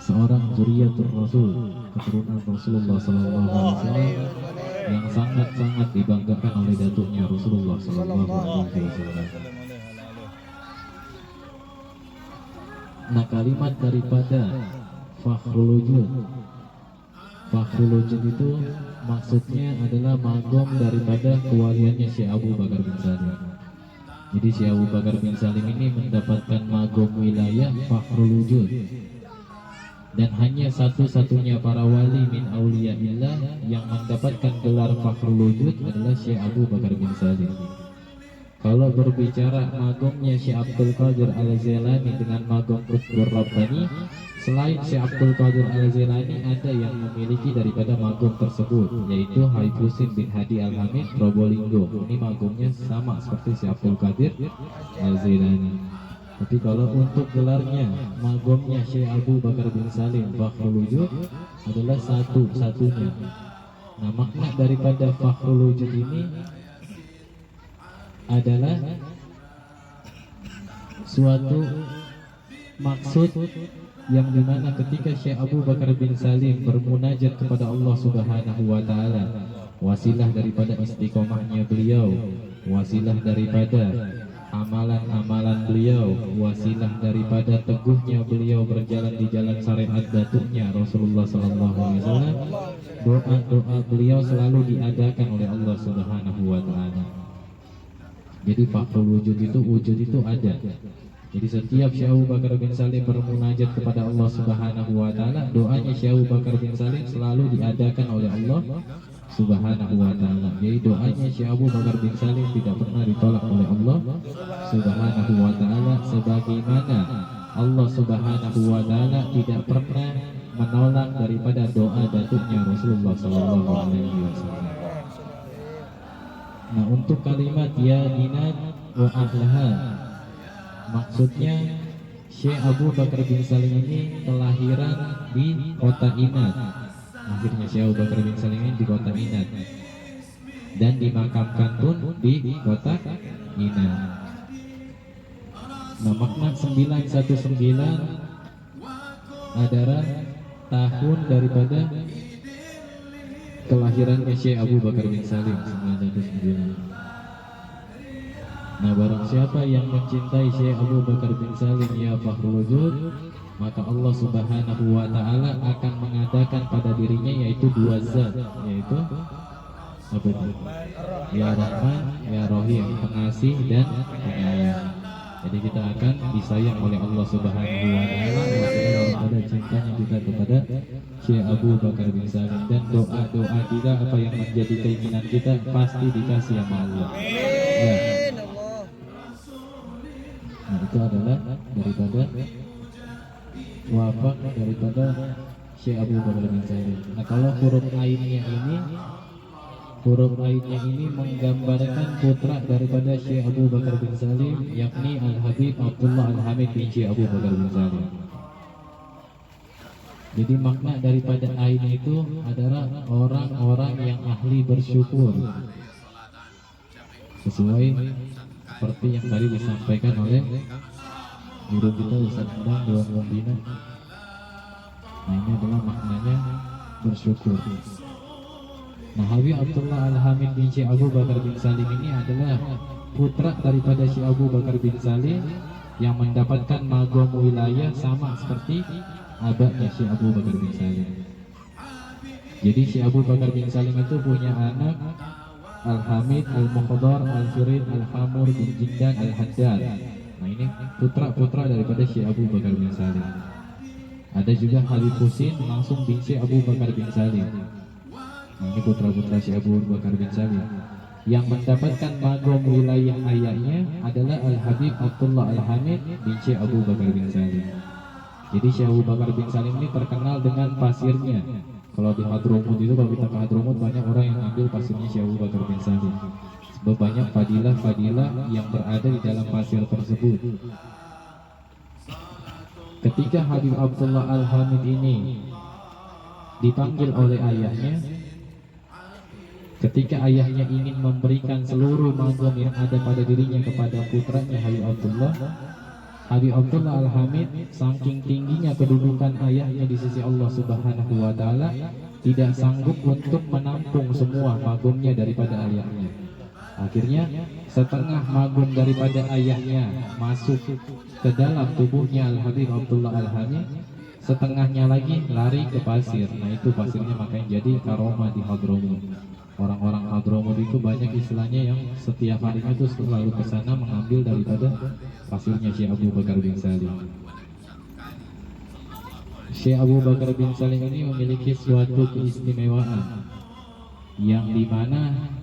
seorang zuriyatul Rasul, keturunan Rasulullah sallallahu alaihi wasallam, yang sangat-sangat dibanggakan oleh datuknya Rasulullah sallallahu alaihi wasallam. Nah, kalimat daripada Fakhrul Wujud, Fakhrul Wujud itu maksudnya adalah magom daripada kewaliannya Syekh Abu Bakar bin Salim. Jadi Syekh Abu Bakar bin Salim ini mendapatkan magom wilayah Fakhrul Wujud, dan hanya satu-satunya para wali min auliyaillah yang mendapatkan gelar Fakhrul Wujud adalah Syekh Abu Bakar bin Salim. Kalau berbicara magomnya Syekh Abdul Qadir Al-Jailani dengan magom Qutbur Rabbani, selain Syekh Abdul Qadir Al-Jailani ada yang memiliki daripada magom tersebut, yaitu Haifusin bin Hadi Al-Hamid Probolinggo. Ini magomnya sama seperti Syekh Abdul Qadir Al-Jailani. Tapi kalau untuk gelarnya, magomnya Syekh Abu Bakar bin Salim Fakhrul Wujud adalah satu-satunya. Nah, makna daripada Fakhrul Wujud ini adalah suatu maksud yang dimana ketika Syekh Abu Bakar bin Salim bermunajat kepada Allah Subhanahu wa Ta'ala, wasilah daripada istiqomahnya beliau, wasilah daripada amalan-amalan beliau, wasilah daripada teguhnya beliau berjalan di jalan syariat datuknya Rasulullah sallallahu alaihi wasallam, doa-doa beliau selalu diadakan oleh Allah Subhanahu wa Ta'ala. Jadi Fakhrul Wujud itu ada. Jadi setiap Syekh Abu Bakar bin Salim bermunajat kepada Allah Subhanahu wa Ta'ala, doanya Syekh Abu Bakar bin Salim selalu diadakan oleh Allah Subhanahu wa Ta'ala. Jadi doanya Syekh Abu Bakar bin Salim tidak pernah ditolak oleh Allah Subhanahu wa Ta'ala, sebagaimana Allah Subhanahu wa Ta'ala tidak pernah menolak daripada doa datuknya Rasulullah sallallahu alaihi wasallam. Nah, untuk kalimat ya dinat wa ahlaha, maksudnya Syekh Abu Bakar bin Salim ini kelahiran di kota Inat. Akhirnya Syekh Abu Bakar bin Salim ini di kota Inat dan dimakamkan pun di kota Inat. Nah, makna 919 adalah tahun daripada kelahirannya Syekh Abu Bakar bin Salim 919. Nah, barang siapa yang mencintai Syekh Abu Bakar bin Salim ya Fakhrul Wujud, maka Allah Subhanahu wa Ta'ala akan mengadakan pada dirinya yaitu dua zat, yaitu apa itu? Ya Rahman, Ya Rahim, pengasih dan penyayang. Jadi kita akan disayang oleh Allah Subhanahu wa Ta'ala daripada cintanya kita kepada Syekh Abu Bakar bin Salim, dan doa-doa kita apa yang menjadi keinginan kita pasti dikasih sama Allah. Ya. Nah, itu adalah daripada wafat daripada Syekh Abu Bakar bin Salim. Nah, kalau huruf ainnya ini menggambarkan putra daripada Syekh Abu Bakar bin Salim, yakni Al-Habib Abdullah Al-Hamid bin Syekh Abu Bakar bin Salim. Jadi makna daripada ain itu adalah orang-orang yang ahli bersyukur, sesuai seperti yang tadi disampaikan oleh guru kita Ustaz Endang Dewan Pembina. Nah, ini adalah maknanya bersyukur. Nah, Habib Abdullah Al-Hamid bin Syekh Abu Bakar bin Salim ini adalah putra daripada Syekh Abu Bakar bin Salim yang mendapatkan magom wilayah sama seperti abahnya Syekh Abu Bakar bin Salim. Jadi Syekh Abu Bakar bin Salim itu punya anak Al-Hamid, Al-Muqdar, Al-Firid, Al-Hamur bin Jindan, Al-Haddad. Nah, ini putra-putra daripada Syekh Abu Bakar bin Salim. Ada juga Habib Husin langsung bin Syekh Abu Bakar bin Salim. Nah, ini putra-putra Syekh Abu Bakar bin Salim. Yang mendapatkan magom wilayah ayahnya adalah Al-Habib Abdullah Al-Hamid bin Syekh Abu Bakar bin Salim. Jadi Syekh Abu Bakar bin Salim ini terkenal dengan pasirnya. Kalau di Hadramut itu, kalau kita ke Hadramut, banyak orang yang ambil pasirnya Syekh Abu Bakar bin Salim. Sebab banyak fadilah-fadilah yang berada di dalam pasir tersebut. Ketika Habib Abdullah Al-Hamid ini dipanggil oleh ayahnya, ketika ayahnya ingin memberikan seluruh magom yang ada pada dirinya kepada putranya Habib Abdullah, Habib Abdullah Al-Hamid saking tingginya kedudukan ayahnya di sisi Allah Subhanahu wa taala tidak sanggup untuk menampung semua magumnya daripada ayahnya. Akhirnya setengah magum daripada ayahnya masuk ke dalam tubuhnya Al-Habib Abdullah Al-Hamid, setengahnya lagi lari ke pasir. Nah itu pasirnya makanya jadi karomah di Hadramut. Orang-orang Hadramut itu banyak istilahnya yang setiap harinya itu selalu ke sana mengambil daripada pasirnya Syekh Abu Bakar bin Salim. Syekh Abu Bakar bin Salim ini memiliki suatu keistimewaan yang dimana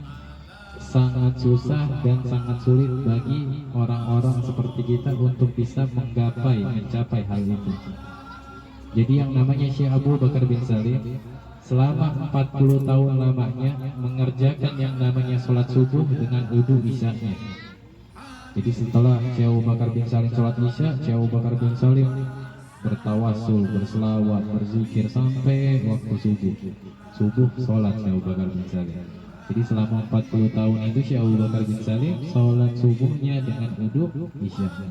sangat susah dan sangat sulit bagi orang-orang seperti kita untuk bisa mencapai hal itu. Jadi yang namanya Syekh Abu Bakar bin Salim selama 40 tahun lamanya mengerjakan yang namanya sholat subuh dengan wudu isya'nya. Jadi setelah Syekh Abu Bakar bin Salim sholat isya, Syekh Abu Bakar bin Salim bertawasul, berselawat, berzikir sampai waktu subuh. Subuh sholat Syekh Abu Bakar bin Salim. Jadi selama 40 tahun itu Syekh Abu Bakar bin Salim sholat subuhnya dengan wudu isya'nya.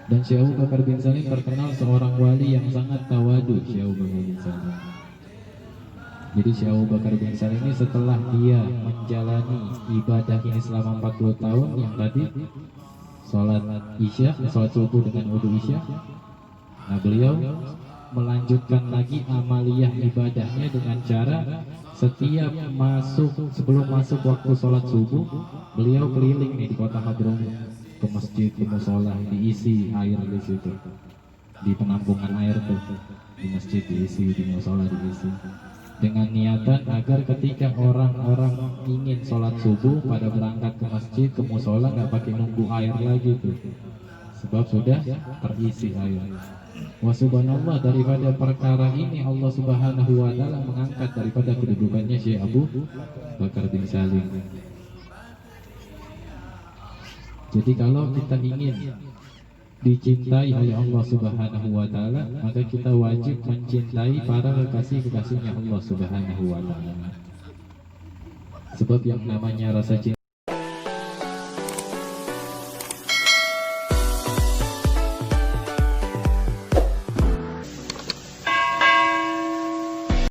Dan Syekh Abu Bakar bin Salim terkenal seorang wali yang sangat tawadu. Syekh Abu Bakar bin Salim. Jadi Syekh Abu Bakar bin Salim ini setelah dia menjalani ibadah ini selama 40 tahun yang tadi sholat isya, sholat subuh dengan wudu isya, nah beliau melanjutkan lagi amaliyah ibadahnya dengan cara setiap sebelum masuk waktu sholat subuh, beliau keliling nih di kota Hadramut ke masjid, ke musola, diisi air di situ, di penampungan air tuh, di masjid diisi, di musola diisi, dengan niatan agar ketika orang-orang ingin sholat subuh pada berangkat ke masjid, ke musola nggak pakai nunggu air lagi tuh, sebab sudah terisi air. Wa subhanallah, daripada perkara ini Allah Subhanahu wa taala mengangkat daripada kedudukannya Syekh Abu Bakar bin Salim. Jadi kalau kita ingin dicintai oleh Allah Subhanahu wa taala, maka kita wajib mencintai para kekasih-kekasihnya Allah Subhanahu wa taala. Sebab yang namanya rasa cinta